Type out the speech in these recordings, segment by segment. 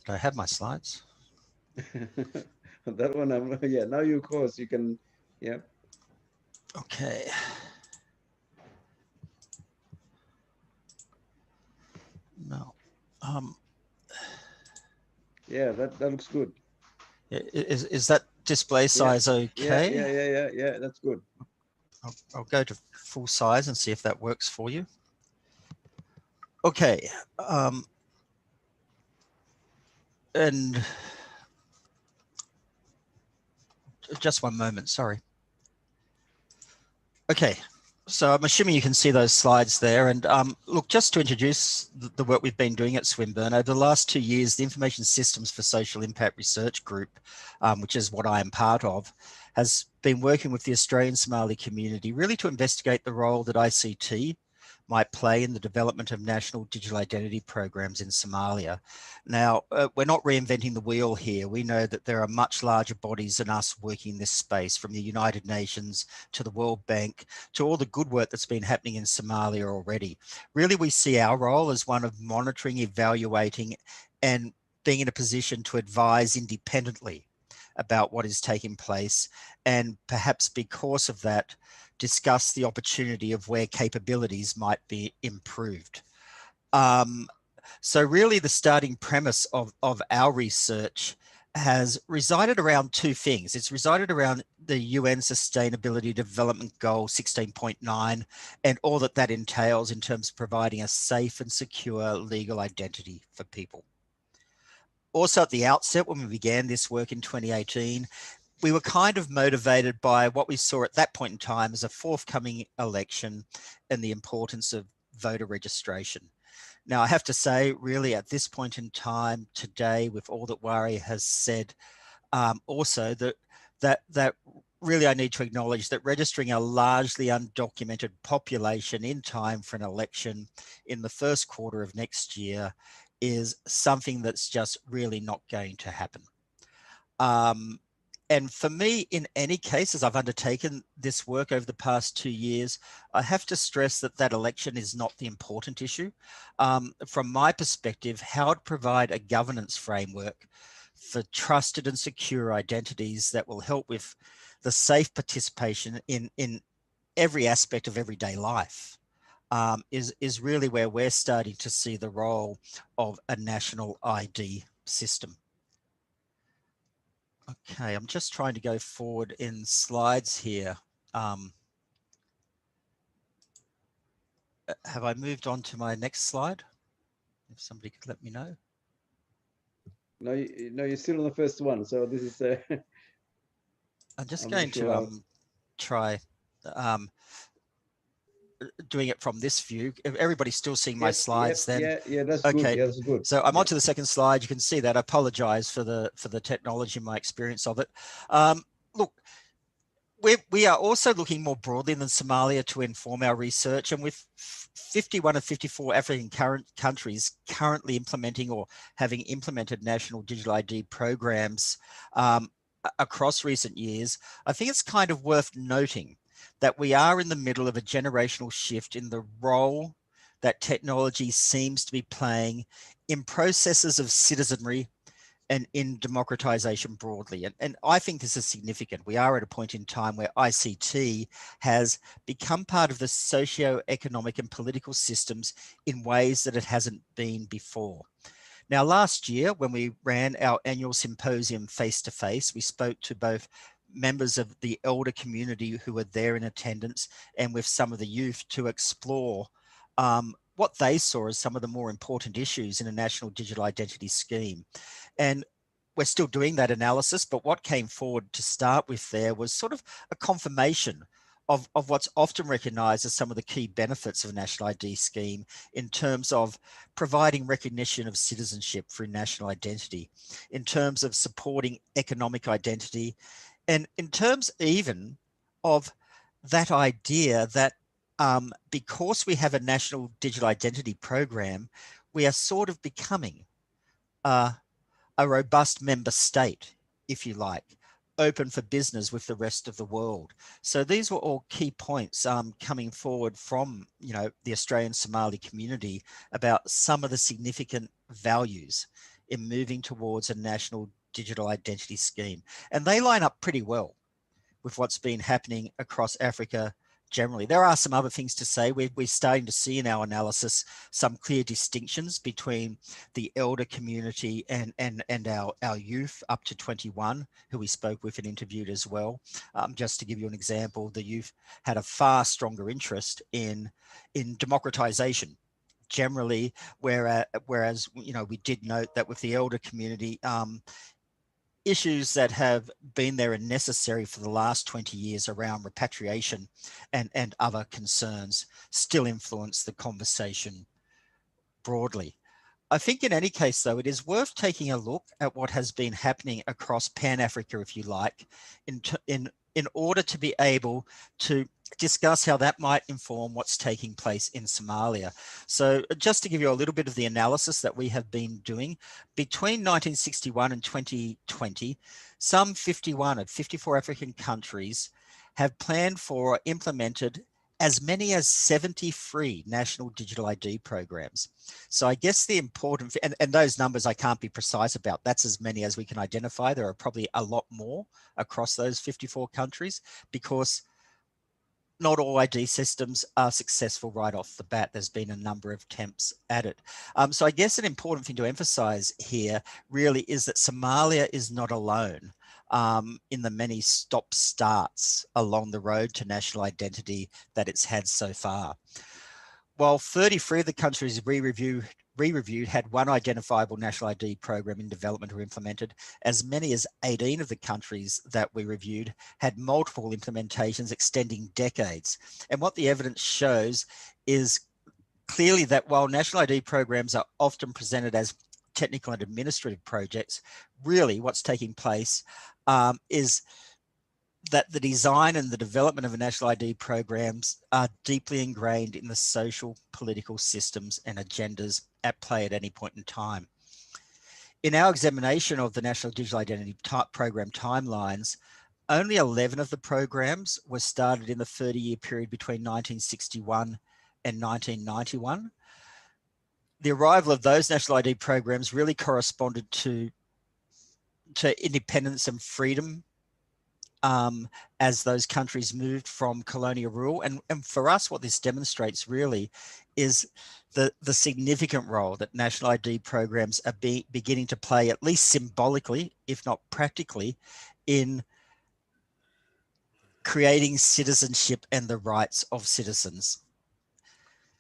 Do I have my slides? That one, yeah, now you course, you can, yeah. Okay. No. Um, Yeah, that looks good. is that display Yeah, size yeah, okay? yeah, yeah, yeah, yeah, that's good. I'll go to full size and see if that works for you. Okay. And just one moment, sorry. Okay, so I'm assuming you can see those slides there. And look, just to introduce the work we've been doing at Swinburne, over the last 2 years, the Information Systems for Social Impact Research Group, which is what I am part of, has been working with the Australian Somali community really to investigate the role that ICT might play in the development of national digital identity programs in Somalia. Now, we're not reinventing the wheel here. We know that there are much larger bodies than us working in this space, from the United Nations to the World Bank, to all the good work that's been happening in Somalia already. Really, we see our role as one of monitoring, evaluating, and being in a position to advise independently about what is taking place, and perhaps because of that, discuss the opportunity of where capabilities might be improved. So really the starting premise of our research has resided around two things. It's resided around the UN Sustainability Development Goal 16.9 and all that that entails in terms of providing a safe and secure legal identity for people. Also at the outset, when we began this work in 2018, we were kind of motivated by what we saw at that point in time as a forthcoming election and the importance of voter registration. Now, I have to say, really, at this point in time today, with all that Wari has said, also that really I need to acknowledge that registering a largely undocumented population in time for an election in the first quarter of next year is something that's just really not going to happen. And for me, in any case, as I've undertaken this work over the past 2 years, I have to stress that that election is not the important issue. From my perspective, how to provide a governance framework for trusted and secure identities that will help with the safe participation in every aspect of everyday life is really where we're starting to see the role of a national ID system. Okay, I'm just trying to go forward in slides here. Have I moved on to my next slide? If somebody could let me know. No, no, you're still on the first one. So this is, I'm just I'm not going to sure how. try doing it from this view. If everybody's still seeing my Yep, yep, slides, then yeah, yeah, that's good. okay. Yeah, that's good. So I'm on Yeah. to the second slide. You can see that. I apologize for the technology and my experience of it. Look, we are also looking more broadly than Somalia to inform our research, and with 51 of 54 African countries currently implementing or having implemented national digital ID programs across recent years, I think it's kind of worth noting that we are in the middle of a generational shift in the role that technology seems to be playing in processes of citizenry and in democratization broadly. And I think this is significant. We are at a point in time where ICT has become part of the socio-economic and political systems in ways that it hasn't been before. Now, last year, when we ran our annual symposium face-to-face, we spoke to both members of the elder community who were there in attendance and with some of the youth to explore what they saw as some of the more important issues in a national digital identity scheme. And we're still doing that analysis, but what came forward to start with there was sort of a confirmation of what's often recognised as some of the key benefits of a national ID scheme in terms of providing recognition of citizenship through national identity, in terms of supporting economic identity, and in terms even of that idea that because we have a national digital identity program, we are sort of becoming a robust member state, if you like, open for business with the rest of the world. So these were all key points coming forward from, the Australian Somali community about some of the significant values in moving towards a national digital identity scheme. And they line up pretty well with what's been happening across Africa generally. There are some other things to say. We're starting to see in our analysis some clear distinctions between the elder community and our youth up to 21, who we spoke with and interviewed as well. Just to give you an example, the youth had a far stronger interest in democratization generally, whereas we did note that with the elder community, issues that have been there and necessary for the last 20 years around repatriation and other concerns still influence the conversation broadly. I think in any case, though, it is worth taking a look at what has been happening across Pan-Africa, if you like, in order to be able to discuss how that might inform what's taking place in Somalia. So just to give you a little bit of the analysis that we have been doing, between 1961 and 2020, some 54 African countries have planned for or implemented as many as 73 national digital ID programs. So I guess the important, and those numbers I can't be precise about, that's as many as we can identify. There are probably a lot more across those 54 countries because not all ID systems are successful right off the bat. There's been a number of attempts at it. So I guess an important thing to emphasize here really is that Somalia is not alone in the many stop-starts along the road to national identity that it's had so far. While 33 of the countries we reviewed had one identifiable national ID program in development or implemented, as many as 18 of the countries that we reviewed had multiple implementations extending decades. And what the evidence shows is clearly that while national ID programs are often presented as technical and administrative projects, really what's taking place is that the design and the development of a national ID programs are deeply ingrained in the social, political systems and agendas at play at any point in time. In our examination of the National Digital Identity Program timelines, only 11 of the programs were started in the 30-year period between 1961 and 1991. The arrival of those national ID programs really corresponded to independence and freedom as those countries moved from colonial rule. And for us, what this demonstrates really is the significant role that national ID programs are beginning to play, at least symbolically, if not practically, in creating citizenship and the rights of citizens.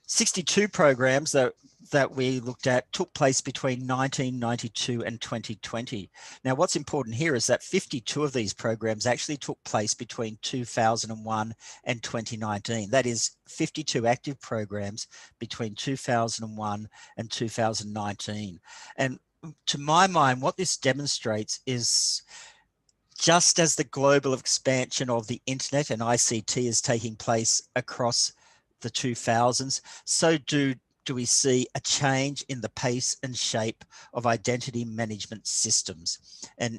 62 programs that we looked at took place between 1992 and 2020. Now, what's important here is that 52 of these programs actually took place between 2001 and 2019. That is 52 active programs between 2001 and 2019. And to my mind, what this demonstrates is just as the global expansion of the internet and ICT is taking place across the 2000s, so do we see a change in the pace and shape of identity management systems. And,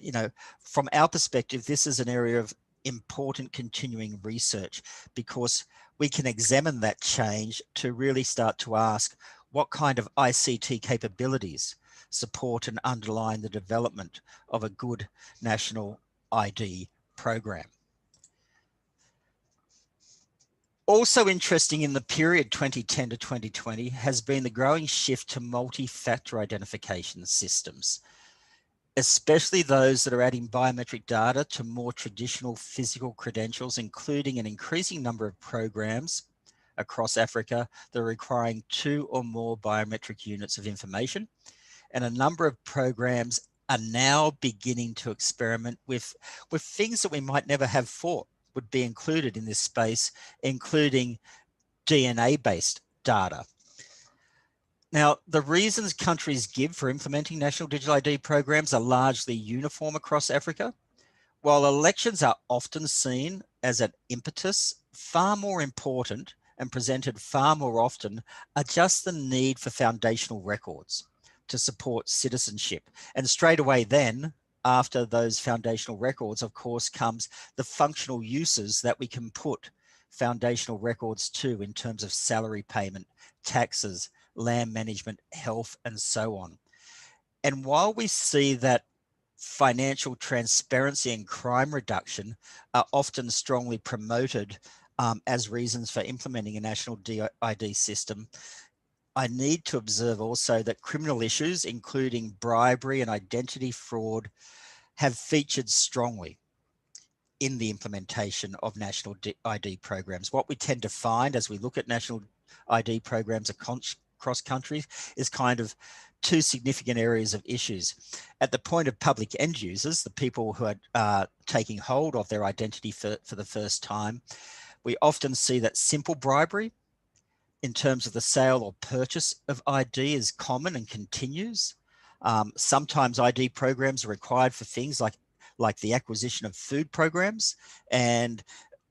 from our perspective, this is an area of important continuing research because we can examine that change to really start to ask what kind of ICT capabilities support and underline the development of a good national ID program. Also interesting in the period 2010 to 2020 has been the growing shift to multi-factor identification systems, especially those that are adding biometric data to more traditional physical credentials, including an increasing number of programs across Africa that are requiring 2 or more biometric units of information. And a number of programs are now beginning to experiment with things that we might never have thought would be included in this space, including DNA-based data. Now, the reasons countries give for implementing national digital ID programs are largely uniform across Africa. While elections are often seen as an impetus, far more important and presented far more often are just the need for foundational records to support citizenship. And straight away then, after those foundational records, of course, comes the functional uses that we can put foundational records to in terms of salary payment, taxes, land management, health, and so on. And while we see that financial transparency and crime reduction are often strongly promoted as reasons for implementing a national DID system, I need to observe also that criminal issues, including bribery and identity fraud, have featured strongly in the implementation of national ID programs. What we tend to find as we look at national ID programs across countries is kind of two significant areas of issues. At the point of public end users, the people who are taking hold of their identity for the first time, we often see that simple bribery in terms of the sale or purchase of ID is common and continues. Sometimes ID programs are required for things like the acquisition of food programs, and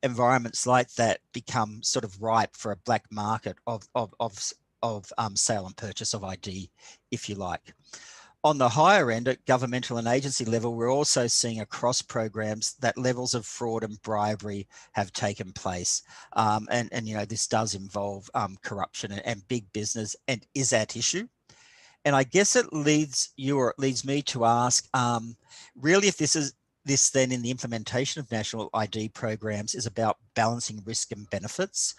environments like that become sort of ripe for a black market of sale and purchase of ID, if you like. On the higher end, at governmental and agency level, we're also seeing across programs that levels of fraud and bribery have taken place. And this does involve corruption and big business and is at issue. And I guess it leads me to ask, really, if this then in the implementation of national ID programs is about balancing risk and benefits.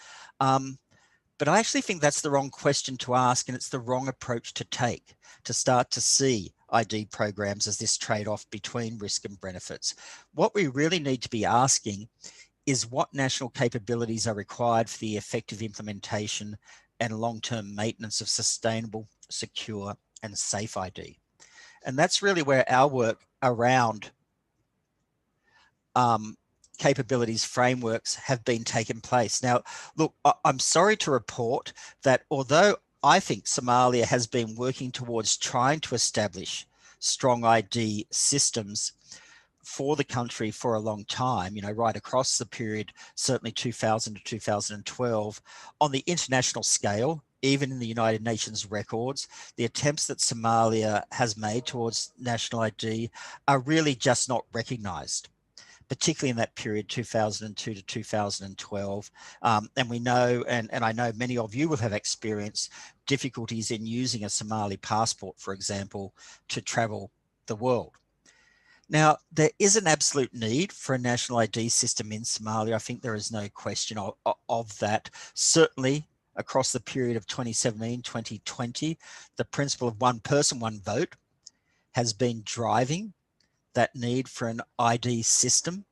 But I actually think that's the wrong question to ask, and it's the wrong approach to take to start to see ID programs as this trade-off between risk and benefits. What we really need to be asking is what national capabilities are required for the effective implementation and long-term maintenance of sustainable, secure, and safe ID. And that's really where our work around capabilities frameworks have been taken place. Now, look, I'm sorry to report that although I think Somalia has been working towards trying to establish strong ID systems for the country for a long time, right across the period, certainly 2000 to 2012, on the international scale, even in the United Nations records, the attempts that Somalia has made towards national ID are really just not recognized, particularly in that period, 2002 to 2012. And we know, and I know many of you will have experienced difficulties in using a Somali passport, for example, to travel the world. Now, there is an absolute need for a national ID system in Somalia. I think there is no question of that. Certainly, across the period of 2017, 2020, the principle of one person, one vote has been driving that need for an ID system.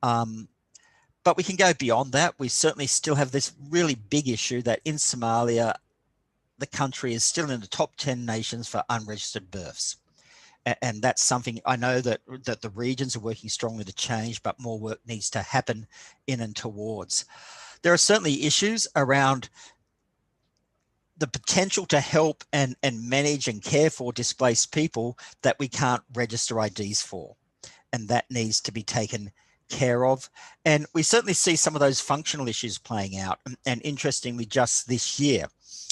But we can go beyond that. We certainly still have this really big issue that in Somalia, the country is still in the top 10 nations for unregistered births. And that's something I know that the regions are working strongly to change, but more work needs to happen in and towards. There are certainly issues around the potential to help and manage and care for displaced people that we can't register IDs for. And that needs to be taken care of. And we certainly see some of those functional issues playing out. And interestingly, just this year,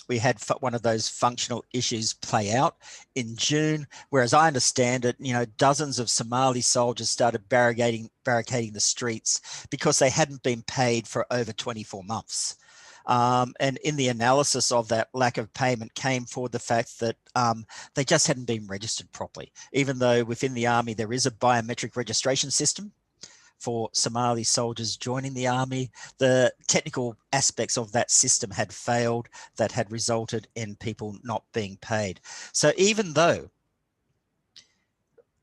we had one of those functional issues play out in June, where, as I understand it, dozens of Somali soldiers started barricading the streets because they hadn't been paid for over 24 months. And in the analysis of that lack of payment came forward the fact that they just hadn't been registered properly, even though within the army there is a biometric registration system for Somali soldiers joining the army. The technical aspects of that system had failed, that had resulted in people not being paid. So even though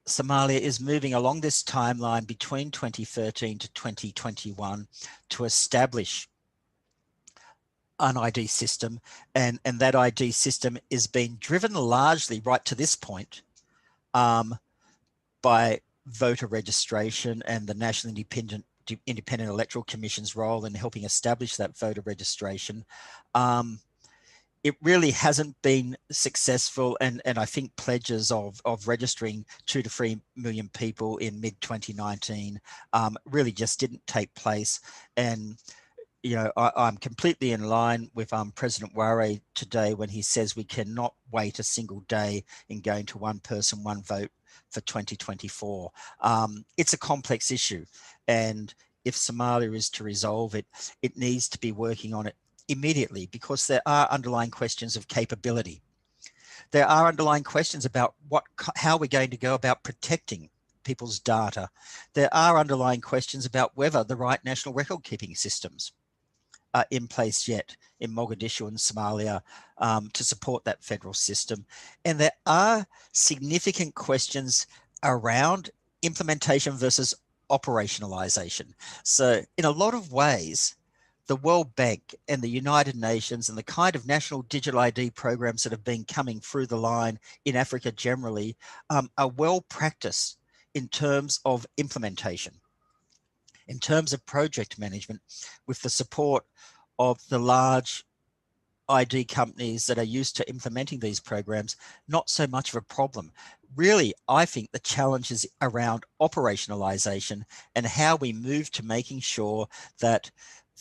Somalia is moving along this timeline between 2013 to 2021 to establish an ID system, and that ID system is being driven largely right to this point by voter registration and the National Independent Electoral Commission's role in helping establish that voter registration. It really hasn't been successful, and I think pledges of registering 2 to 3 million people in mid-2019 really just didn't take place. And I'm completely in line with President Ware today when he says we cannot wait a single day in going to one person, one vote for 2024. It's a complex issue, and if Somalia is to resolve it, it needs to be working on it immediately, because there are underlying questions of capability. There are underlying questions about how we're going to go about protecting people's data. There are underlying questions about whether the right national record keeping systems are in place yet in Mogadishu and Somalia to support that federal system. And there are significant questions around implementation versus operationalization. So in a lot of ways, the World Bank and the United Nations and the kind of national digital ID programs that have been coming through the line in Africa generally are well practiced in terms of implementation, in terms of project management, with the support of the large ID companies that are used to implementing these programs, not so much of a problem. Really, I think the challenge is around operationalization and how we move to making sure that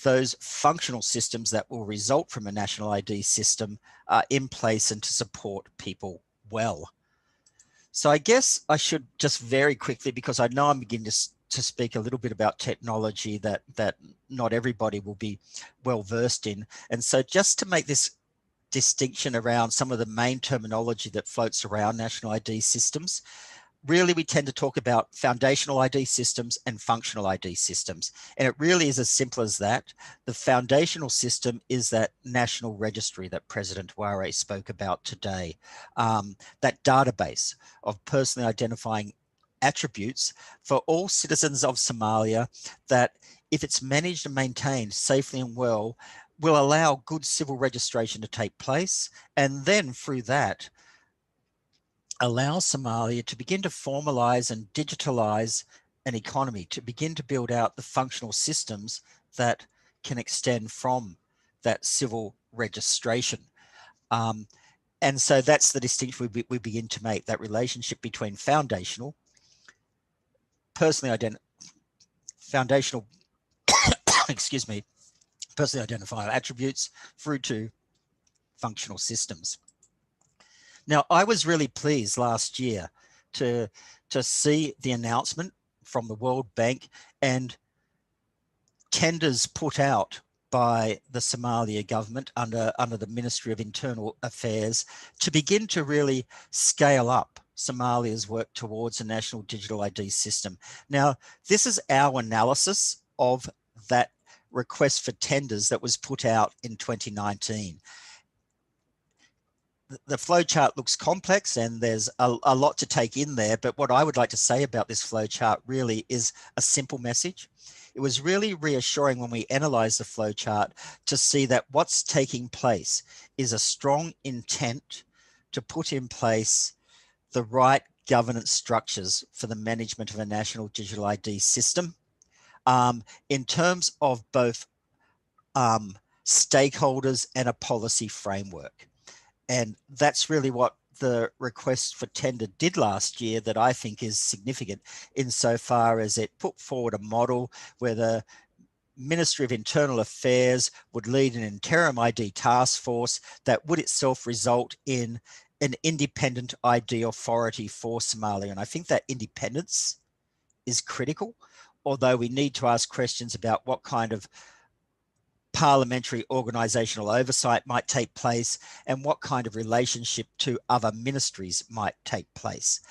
those functional systems that will result from a national ID system are in place and to support people well. So I guess I should just very quickly, because I know I'm beginning to speak a little bit about technology that not everybody will be well versed in. And so just to make this distinction around some of the main terminology that floats around national ID systems, really we tend to talk about foundational ID systems and functional ID systems. And it really is as simple as that. The foundational system is that national registry that President Ware spoke about today, that database of personally identifying attributes for all citizens of Somalia that, if it's managed and maintained safely and well, will allow good civil registration to take place. And then through that, allow Somalia to begin to formalize and digitalize an economy, to begin to build out the functional systems that can extend from that civil registration. And so that's the distinction we begin to make, that relationship between foundational, excuse me, personally identifiable attributes through to functional systems. Now, I was really pleased last year to see the announcement from the World Bank and tenders put out by the Somalia government under the Ministry of Internal Affairs to begin to really scale up Somalia's work towards a national digital ID system. Now, this is our analysis of that request for tenders that was put out in 2019. The flowchart looks complex and there's a lot to take in there, but what I would like to say about this flowchart really is a simple message. It was really reassuring when we analyzed the flowchart to see that what's taking place is a strong intent to put in place the right governance structures for the management of a national digital ID system in terms of both stakeholders and a policy framework. And that's really what the request for tender did last year that I think is significant insofar as it put forward a model where the Ministry of Internal Affairs would lead an interim ID task force that would itself result in an independent ID authority for Somalia. And I think that independence is critical, although we need to ask questions about what kind of parliamentary organisational oversight might take place and what kind of relationship to other ministries might take place.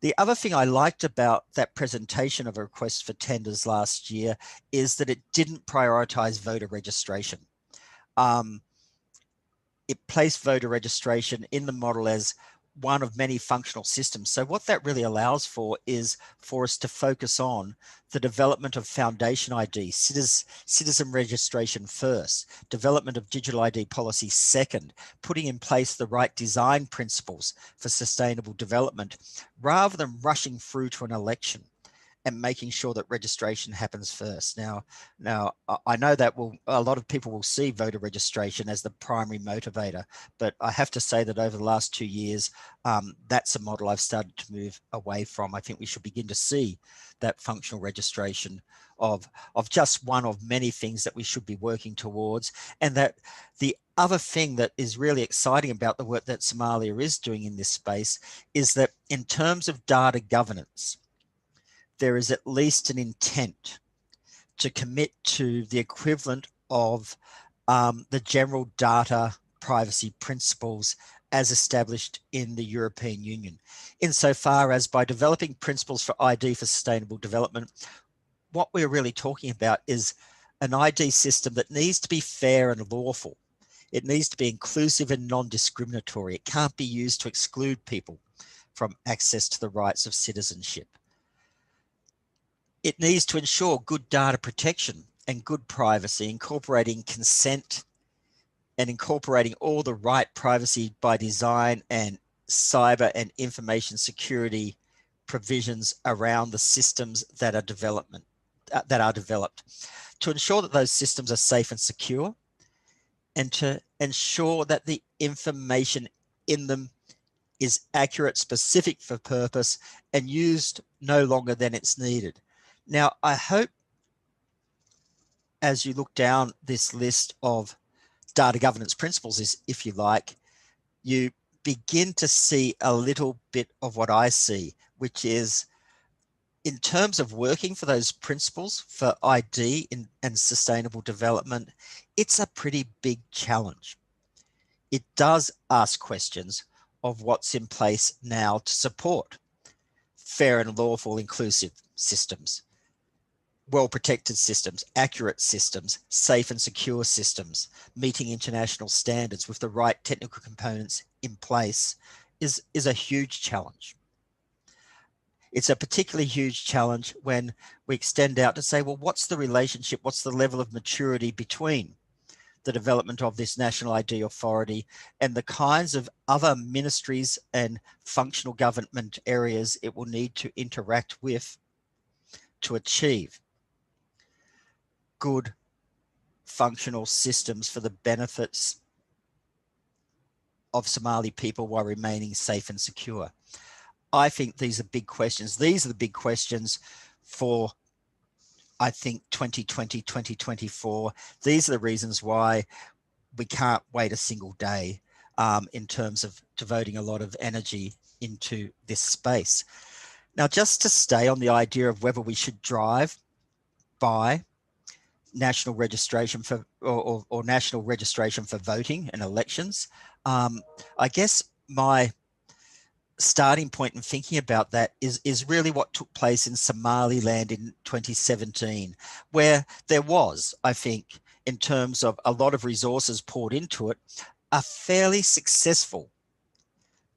The other thing I liked about that presentation of a request for tenders last year is that it didn't prioritise voter registration. It placed voter registration in the model as one of many functional systems. So what that really allows for is for us to focus on the development of foundation ID, citizen registration first, development of digital ID policy second, putting in place the right design principles for sustainable development, rather than rushing through to an election and making sure that registration happens first. Now, I know that a lot of people will see voter registration as the primary motivator, but I have to say that over the last 2 years, that's a model I've started to move away from. I think we should begin to see that functional registration of just one of many things that we should be working towards. And that the other thing that is really exciting about the work that Somalia is doing in this space is that in terms of data governance, there is at least an intent to commit to the equivalent of the general data privacy principles as established in the European Union, insofar as by developing principles for ID for sustainable development, what we're really talking about is an ID system that needs to be fair and lawful. It needs to be inclusive and non-discriminatory. It can't be used to exclude people from access to the rights of citizenship. It needs to ensure good data protection and good privacy, incorporating consent and incorporating all the right privacy by design and cyber and information security provisions around the systems that are developed to ensure that those systems are safe and secure, and to ensure that the information in them is accurate, specific for purpose, and used no longer than it's needed. Now, I hope as you look down this list of data governance principles, is, if you like, you begin to see a little bit of what I see, which is in terms of working for those principles for ID and sustainable development, it's a pretty big challenge. It does ask questions of what's in place now to support fair and lawful inclusive systems, well-protected systems, accurate systems, safe and secure systems, meeting international standards with the right technical components in place is a huge challenge. It's a particularly huge challenge when we extend out to say, well, what's the relationship? What's the level of maturity between the development of this national ID authority and the kinds of other ministries and functional government areas it will need to interact with to achieve good functional systems for the benefits of Somali people while remaining safe and secure. I think these are big questions. These are the big questions for, I think, 2020, 2024. These are the reasons why we can't wait a single day in terms of devoting a lot of energy into this space. Now, just to stay on the idea of whether we should drive by national registration for or national registration for voting and elections, I guess my starting point in thinking about that is really what took place in Somaliland in 2017, where there was, I think, in terms of a lot of resources poured into it, a fairly successful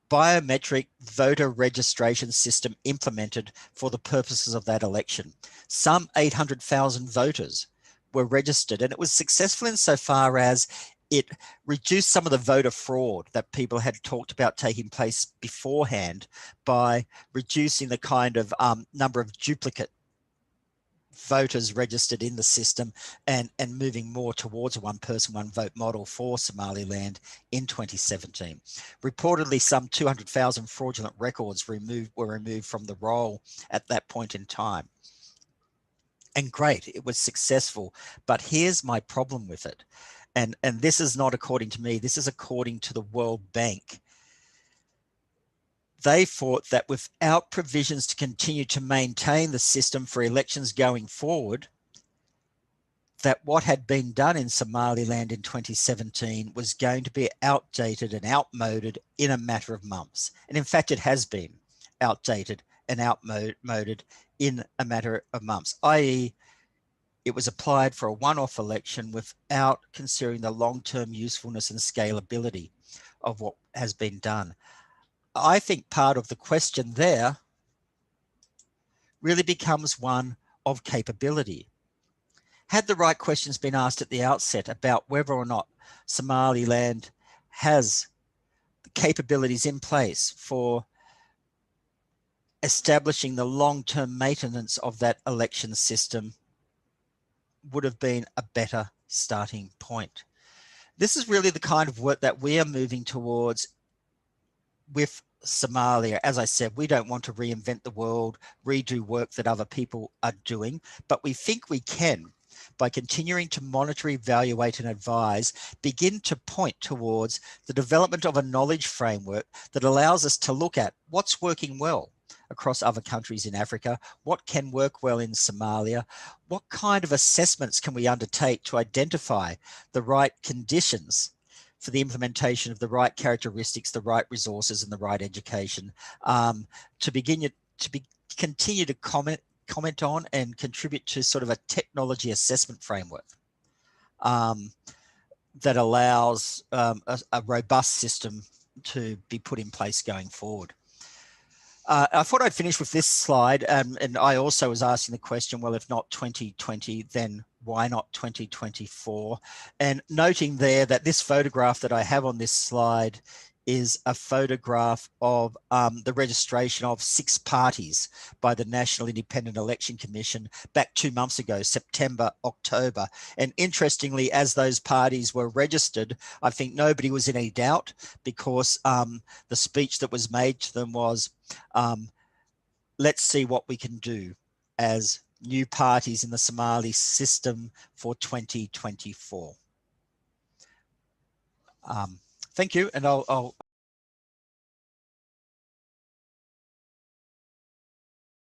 biometric voter registration system implemented for the purposes of that election. Some 800,000 voters were registered, and it was successful insofar as it reduced some of the voter fraud that people had talked about taking place beforehand by reducing the kind of number of duplicate voters registered in the system and moving more towards a one person, one vote model for Somaliland in 2017. Reportedly, some 200,000 fraudulent records were removed from the roll at that point in time. And great, it was successful. But here's my problem with it. And this is not according to me, this is according to the World Bank. They thought that without provisions to continue to maintain the system for elections going forward, that what had been done in Somaliland in 2017 was going to be outdated and outmoded in a matter of months. And in fact, it has been outdated and outmoded in a matter of months, i.e., it was applied for a one-off election without considering the long-term usefulness and scalability of what has been done. I think part of the question there really becomes one of capability. Had the right questions been asked at the outset about whether or not Somaliland has the capabilities in place for establishing the long-term maintenance of that election system, would have been a better starting point. This is really the kind of work that we are moving towards with Somalia. As I said, we don't want to reinvent the world, redo work that other people are doing, but we think we can, by continuing to monitor, evaluate, and advise, begin to point towards the development of a knowledge framework that allows us to look at what's working well across other countries in Africa, what can work well in Somalia, what kind of assessments can we undertake to identify the right conditions for the implementation of the right characteristics, the right resources, and the right education, to continue to comment on and contribute to sort of a technology assessment framework that allows a robust system to be put in place going forward. I thought I'd finish with this slide, and I also was asking the question, well, if not 2020, then why not 2024? And noting there that this photograph that I have on this slide is a photograph of the registration of 6 parties by the National Independent Election Commission back 2 months ago, September, October. And interestingly, as those parties were registered, I think nobody was in any doubt, because the speech that was made to them was, let's see what we can do as new parties in the Somali system for 2024. Thank you, and I'll